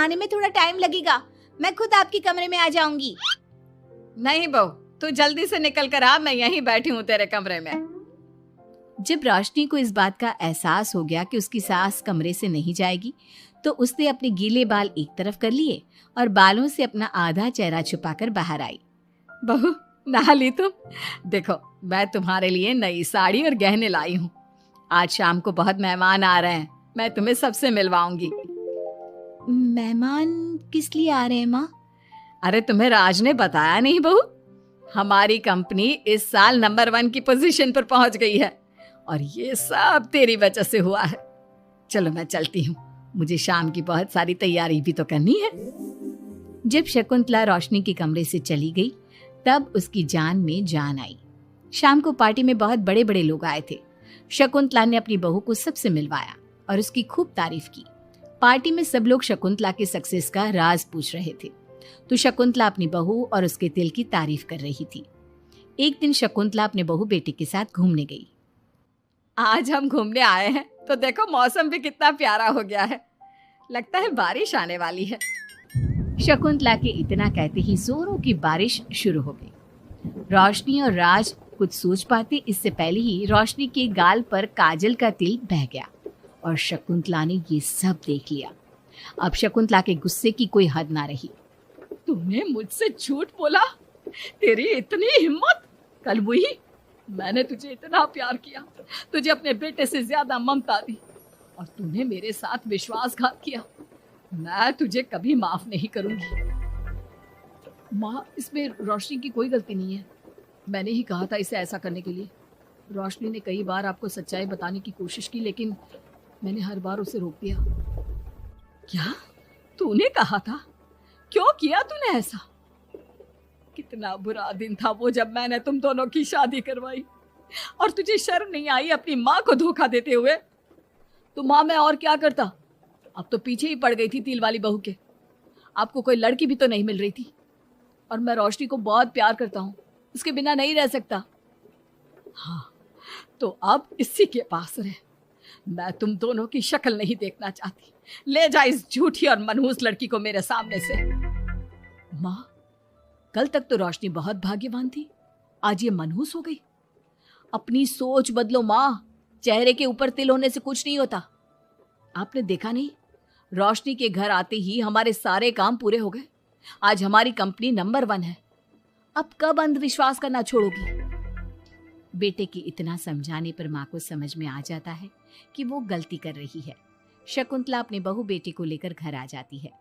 आने में थोड़ा टाइम लगेगा, मैं खुद आपके कमरे में आ जाऊंगी। नहीं बहू, तू जल्दी से निकल कर आ, मैं यहीं बैठी हूँ तेरे कमरे में। जब रोशनी को इस बात का एहसास हो गया कि उसकी सास कमरे से नहीं जाएगी, तो उसने अपने गीले बाल एक तरफ कर लिए और बालों से अपना आधा चेहरा छुपाकर बाहर आई। बहू, नहा ली तुम? देखो, मैं तुम्हारे लिए नई साड़ी और गहने लाई हूँ। आज शाम को बहुत मेहमान आ रहे हैं, मैं तुम्हें सबसे मिलवाऊंगी। मेहमान किस लिए आ रहे हैं माँ? अरे तुम्हें राज ने बताया नहीं बहू? हमारी कंपनी इस साल नंबर 1 की पोजीशन पर पहुंच गई है और ये सब तेरी वजह से हुआ है। चलो मैं चलती हूँ, मुझे शाम की बहुत सारी तैयारी भी तो करनी है। जब शकुंतला रोशनी के कमरे से चली गई, तब उसकी जान में जान आई। शाम को पार्टी में बहुत बड़े बड़े लोग आए थे। शकुंतला ने अपनी बहू को सबसे मिलवाया और उसकी खूब तारीफ की। पार्टी में सब लोग शकुंतला के सक्सेस का राज पूछ रहे थे, तो शकुंतला अपनी बहू और उसके दिल की तारीफ कर रही थी। एक दिन शकुंतला अपने बहू बेटे के साथ घूमने गई। आज हम घूमने आए हैं तो देखो मौसम भी कितना प्यारा हो गया है, लगता है बारिश आने वाली है। शकुंतला के इतना कहते ही जोरों की बारिश शुरू हो गई। रोशनी और राज कुछ सोच पाते इससे पहले ही रोशनी के गाल पर काजल का तिल बह गया और शकुंतला ने ये सब देख लिया। अब शकुंतला के गुस्से की कोई हद ना रही। तूने मुझसे झूठ बोला? तेरी इतनी हिम्मत? कल वही मैंने तुझे इतना प्यार किया, तुझे अपने बेटे से ज्यादा ममता दी और तूने मेरे साथ विश्वासघात किया। मैं तुझे कभी माफ नहीं करूंगी। माँ, इसमें रोशनी की कोई गलती नहीं है, मैंने ही कहा था इसे ऐसा करने के लिए। रोशनी ने कई बार आपको सच्चाई बताने की कोशिश की, लेकिन मैंने हर बार उसे रोक दिया। क्या तूने कहा था? क्यों किया तूने ऐसा? कितना बुरा दिन था वो जब मैंने तुम दोनों की शादी करवाई और तुझे शर्म नहीं आई अपनी माँ को धोखा देते हुए? तो माँ, मैं और क्या करता? अब तो पीछे ही पड़ गई थी तिल वाली बहू के। आपको कोई लड़की भी तो नहीं मिल रही थी और मैं रोशनी को बहुत प्यार करता हूँ, उसके बिना नहीं रह सकता। हाँ, तो अब इसी के पास रहे। मैं तुम दोनों की शक्ल नहीं देखना चाहती। ले जा इस झूठी और मनहूस लड़की को मेरे सामने से। माँ, कल तक तो रोशनी बहुत भाग्यवान थी, आज ये मनहूस हो गई। अपनी सोच बदलो माँ, चेहरे के ऊपर तिल होने से कुछ नहीं होता। आपने देखा नहीं, रोशनी के घर आते ही हमारे सारे काम पूरे हो गए। आज हमारी कंपनी नंबर 1 है। अब कब अंधविश्वास करना छोड़ोगी? बेटे के इतना समझाने पर माँ को समझ में आ जाता है कि वो गलती कर रही है। शकुंतला अपने बहू बेटे को लेकर घर आ जाती है।